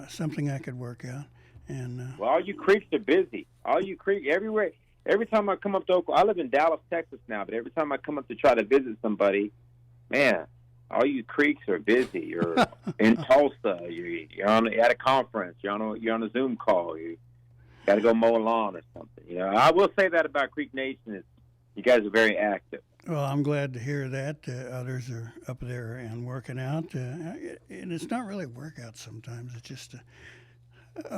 something I could work out. And well, all you creeks are busy. All you creek everywhere. Every time I come up to Oklahoma, I live in Dallas, Texas now, but every time I come up to try to visit somebody, man, all you creeks are busy. You're in Tulsa. You're at a conference. You're on a Zoom call. You got to go mow a lawn or something. I will say that about Creek Nation is you guys are very active. Well, I'm glad to hear that. Others are up there and working out. And it's not really a workout sometimes. It's just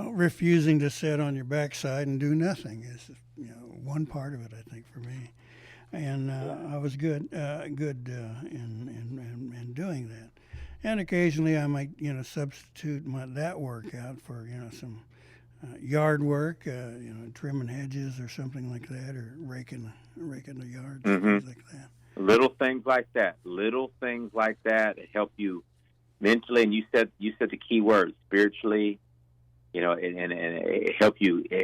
refusing to sit on your backside and do nothing is one part of it, I think, for me. And I was good in doing that. And occasionally I might substitute that workout for some yard work, trimming hedges or something like that, or raking the yard, things like that. Little things like that help you mentally. And you said the key word, spiritually. And it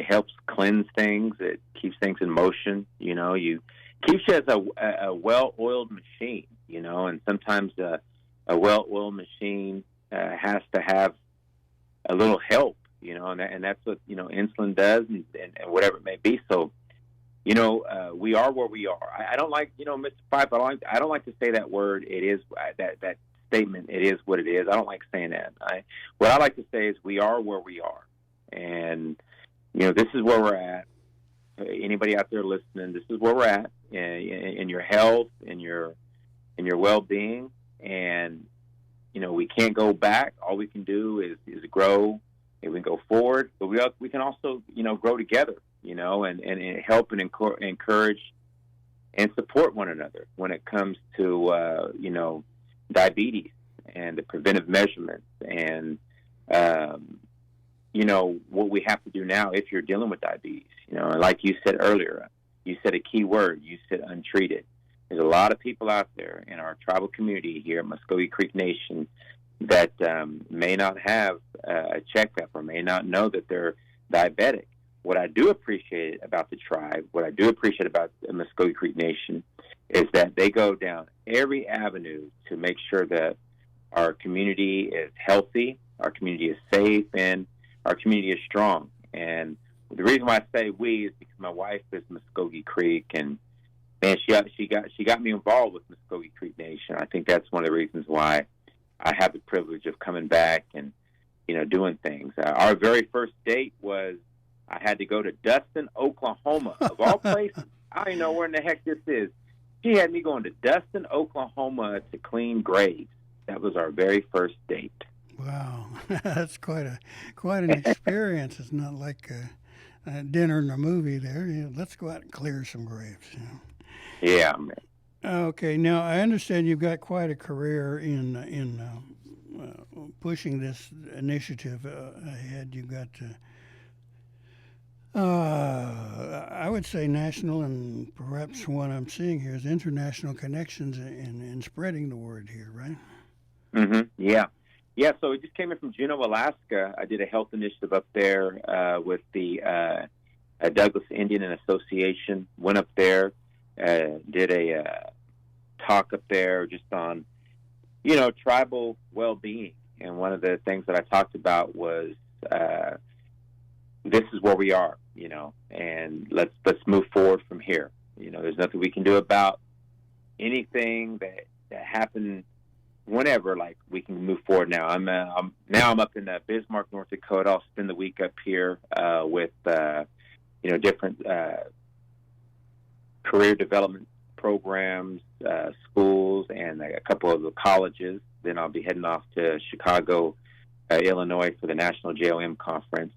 helps cleanse things. It keeps things in motion. You keeps you as a well-oiled machine. And sometimes a well-oiled machine has to have a little help. And that's what insulin does, and whatever it may be. So, we are where we are. I don't like, Mr. Fife. I don't like to say that word. It is that statement. It is what it is. I don't like saying that. What I like to say is we are where we are, and this is where we're at. Anybody out there listening, this is where we're at in your health, in your well-being, and we can't go back. All we can do is grow, and we can go forward, but we can also grow together, and help and encourage and support one another when it comes to diabetes and the preventive measurements and what we have to do now if you're dealing with diabetes. And like you said earlier, you said a key word. You said untreated. There's a lot of people out there in our tribal community here at Mvskoke Creek Nation that may not have a checkup or may not know that they're diabetic. What I do appreciate about the tribe, what I do appreciate about the Mvskoke Creek Nation, is that they go down every avenue to make sure that our community is healthy, our community is safe, and our community is strong. And the reason why I say we is because my wife is Mvskoke Creek, and man, she got me involved with Mvskoke Creek Nation. I think that's one of the reasons why I have the privilege of coming back and doing things. Our very first date was I had to go to Dustin, Oklahoma, of all places. I don't even know where in the heck this is. She had me going to Dustin, Oklahoma to clean graves. That was our very first date. Wow, that's quite an experience. It's not like a dinner and a movie there. Let's go out and clear some graves. Yeah, man. Okay, now I understand you've got quite a career in pushing this initiative ahead. You've got, I would say, national, and perhaps what I'm seeing here is international connections in spreading the word here, right? Mm-hmm. Yeah. Yeah, so it just came in from Juneau, Alaska. I did a health initiative up there with the Douglas Indian Association. Went up there, did a talk up there just on, tribal well-being. And one of the things that I talked about was this is where we are, and let's move forward from here. There's nothing we can do about anything that happened whenever. Like, we can move forward now. I'm up in Bismarck, North Dakota. I'll spend the week up here with different career development programs, schools, and a couple of the colleges. Then I'll be heading off to Chicago, Illinois, for the National JOM conference.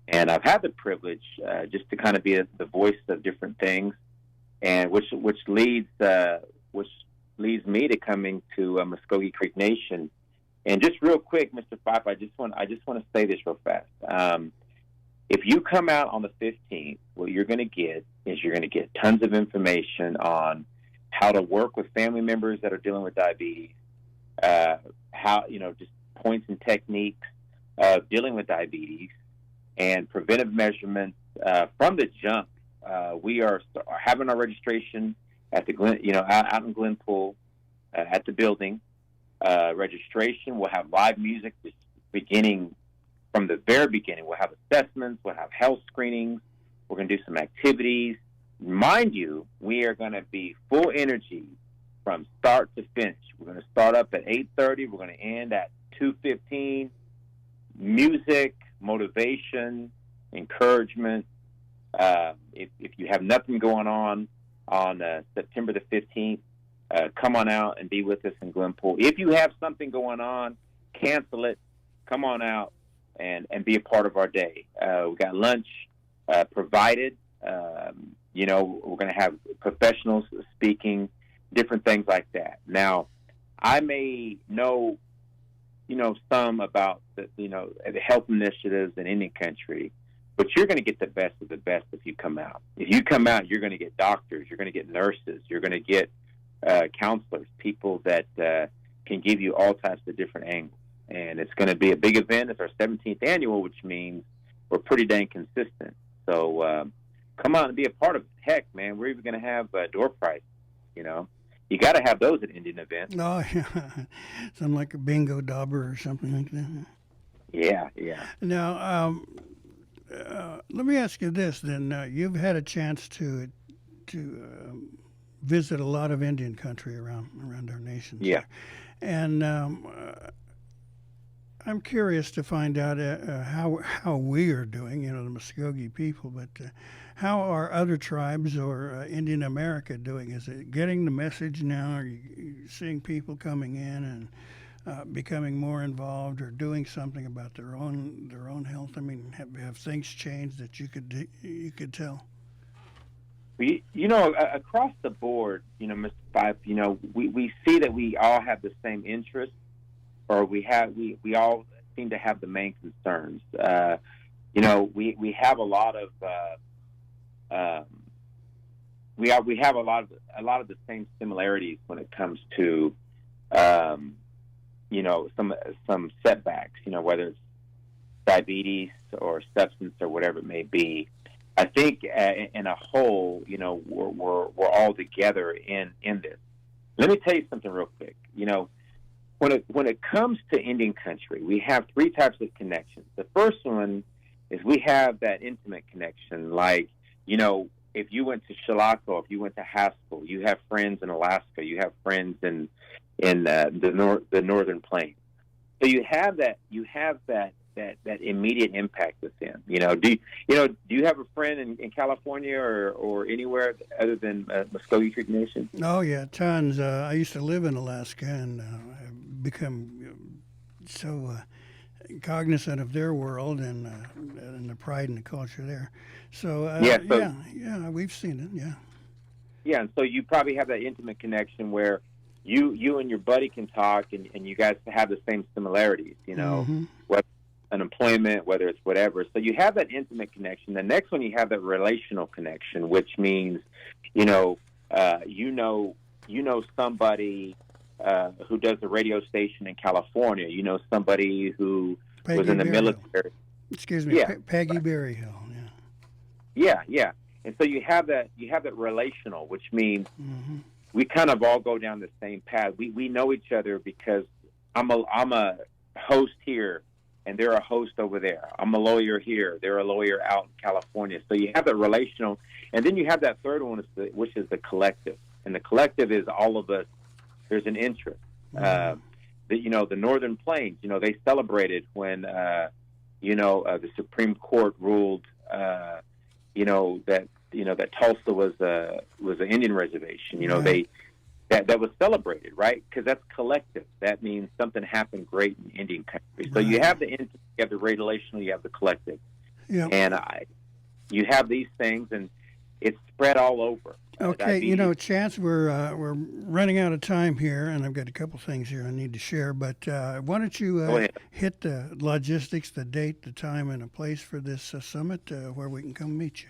And I've had the privilege just to kind of be the voice of different things, and which leads me to coming to Mvskoke Creek Nation. And just real quick, Mr. Fife, I just want to say this real fast. If you come out on the 15th, what you're going to get is tons of information on how to work with family members that are dealing with diabetes, how just points and techniques of dealing with diabetes, and preventive measurements from the jump. We are having our registration at the out in Glenpool at the building. Registration. We'll have live music just beginning from the very beginning. We'll have assessments. We'll have health screenings. We're going to do some activities. Mind you, we are going to be full energy from start to finish. We're going to start up at 8:30. We're going to end at 2:15. Music, motivation, encouragement. If you have nothing going on September the 15th, come on out and be with us in Glenpool. If you have something going on, cancel it. Come on out and be a part of our day. We got lunch provided. We're going to have professionals speaking, different things like that. Now, I may know, some about the health initiatives in any country, but you're going to get the best of the best if you come out. If you come out, you're going to get doctors, you're going to get nurses, you're going to get counselors, people that can give you all types of different angles. And it's going to be a big event. It's our 17th annual, which means we're pretty dang consistent. So come out and be a part of it. Heck, man, we're even going to have door prizes, You got to have those at Indian events. Oh, yeah. Something like a bingo dauber or something like that. Yeah. Now, let me ask you this then. You've had a chance to visit a lot of Indian country around our nation. Yeah. And I'm curious to find out how we are doing, the Mvskoke people, but how are other tribes or Indian America doing? Is it getting the message now? Are you seeing people coming in and becoming more involved or doing something about their own health? I mean, have things changed that you could tell? Across the board, Mr. Fife, we see that we all have the same interests, or we all seem to have the main concerns. We have a lot of we have a lot of the same similarities when it comes to some setbacks. Whether it's diabetes or substance or whatever it may be. I think in a whole, we're all together in this. Let me tell you something real quick. When it comes to Indian country, we have three types of connections. The first one is we have that intimate connection. Like, if you went to Chilocco, if you went to Haskell, you have friends in Alaska, you have friends in the Northern Plains. So you have that immediate impact with them. Do you have a friend in California or anywhere other than Mvskoke Creek Nation? Oh yeah, tons. I used to live in Alaska, and I've become so cognizant of their world and the pride and the culture there. So yeah, we've seen it. Yeah. Yeah, and so you probably have that intimate connection where you and your buddy can talk, and you guys have the same similarities. Whether unemployment, whether it's whatever. So you have that intimate connection. The next one, you have that relational connection, which means, somebody who does a radio station in California. Somebody who was in the military. Excuse me, Yeah. Peggy Berryhill. Yeah. And so you have that relational, which means we kind of all go down the same path. We know each other because I'm a host here, and they're a host over there. I'm a lawyer here. They're a lawyer out in California. So you have that relational. And then you have that third one, which is the collective. And the collective is all of us. There's an interest. The Northern Plains, they celebrated when, the Supreme Court ruled, that Tulsa was an Indian reservation. Right. That was celebrated, right? Because that's collective. That means something happened great in Indian country. So Right. you have the interest, you have the relational, you have the collective, Yeah. and you have these things, and it's spread all over. Okay, Chance, we're running out of time here, and I've got a couple things here I need to share. But why don't you Go ahead. hit the logistics, the date, the time, and a place for this summit where we can come meet you.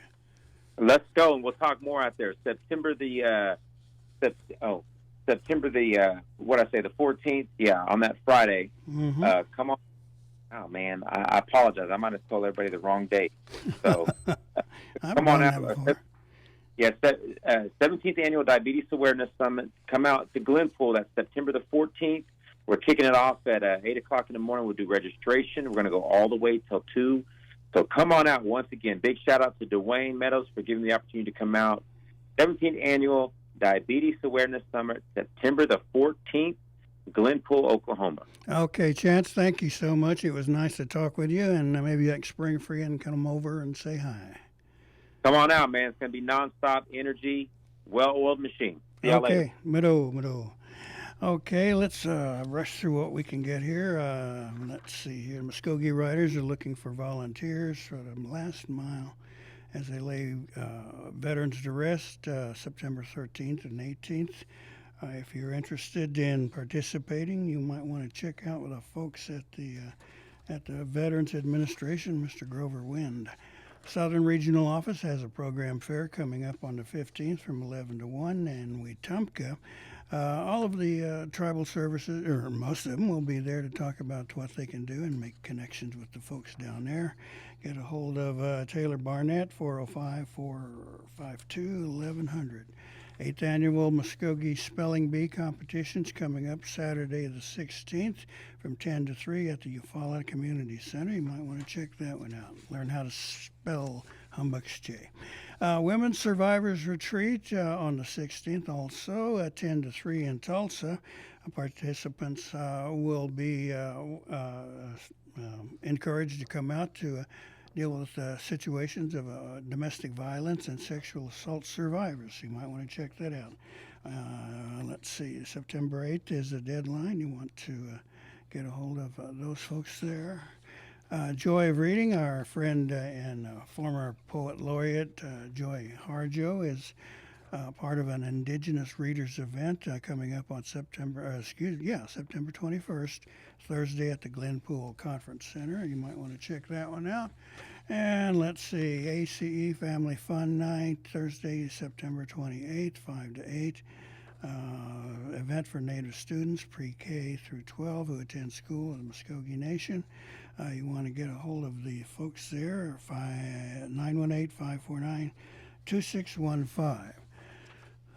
Let's go, and we'll talk more out there. September the 14th. Yeah, on that Friday. Come on. Oh man, I apologize. I might have told everybody the wrong date. So come on out. Yes, 17th Annual Diabetes Awareness Summit. Come out to Glenpool. That's September the 14th. We're kicking it off at 8 o'clock in the morning. We'll do registration. We're going to go all the way till 2. So come on out once again. Big shout-out to Dwayne Meadows for giving the opportunity to come out. 17th Annual Diabetes Awareness Summit, September the 14th, Glenpool, Oklahoma. Okay, Chance, thank you so much. It was nice to talk with you, and maybe I can spring for you and come over and say hi. Come on out, man. It's going to be nonstop energy, well-oiled machine. See y'all later. Okay, Mido. Okay, let's rush through what we can get here. Let's see here. Mvskoke riders are looking for volunteers for the last mile as they lay veterans to rest September 13th and 18th. If you're interested in participating, you might want to check out with the folks at the Veterans Administration, Mr. Grover Wind. Southern Regional Office has a program fair coming up on the 15th from 11 to 1 in Wetumpka. All of the tribal services, or most of them, will be there to talk about what they can do and make connections with the folks down there. Get a hold of Taylor Barnett, 405-452-1100. 8th Annual Mvskoke Spelling Bee Competition's coming up Saturday the 16th from 10 to 3 at the Eufaula Community Center. You might want to check that one out. Learn how to spell Mvskoke. Women's Survivors Retreat on the 16th also at 10 to 3 in Tulsa. Participants will be encouraged to come out to deal with situations of domestic violence and sexual assault survivors. You might want to check that out. Let's see, September 8th is the deadline. You want to get a hold of those folks there. Joy of Reading, our friend and former poet laureate Joy Harjo is part of an Indigenous Readers event coming up on September 21st, Thursday at the Glenpool Conference Center. You might want to check that one out. And let's see, ACE Family Fun Night, Thursday, September 28th, 5 to 8. Event for Native students, pre-K through 12, who attend school in the Mvskoke Nation. You want to get a hold of the folks there, 918-549-2615.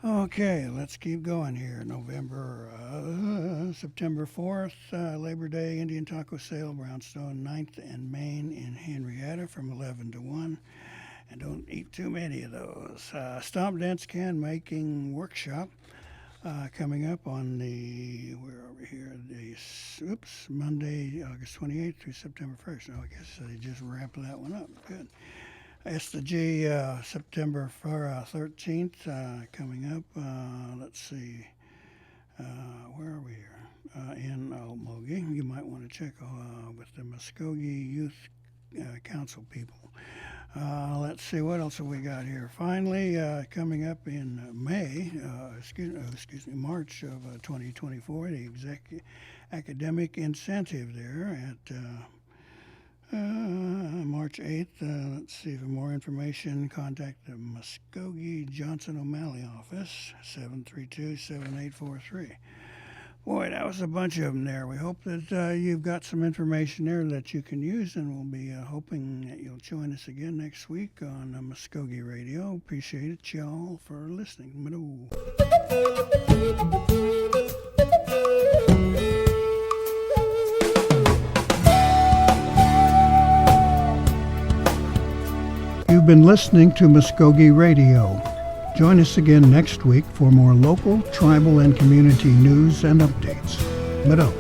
Okay, let's keep going here. September 4th, Labor Day Indian Taco Sale, Brownstone 9th and Main in Henrietta from 11 to 1. And don't eat too many of those. Stomp Dance Can Making Workshop coming up on Monday, August 28th through September 1st. I guess they just wrapped that one up. Good. S2G, September 13th, coming up. Let's see, where are we here? In Almogi. You might want to check with the Mvskoke Youth Council people. Let's see, what else have we got here? Finally, coming up in March of 2024, the academic incentive there at March 8th. Let's see, for more information, contact the Mvskoke Johnson O'Malley office, 732-7843. Boy, that was a bunch of them there. We hope that you've got some information there that you can use, and we'll be hoping that you'll join us again next week on Mvskoke Radio. Appreciate it, y'all, for listening. You've been listening to Mvskoke Radio. Join us again next week for more local, tribal, and community news and updates. Mado.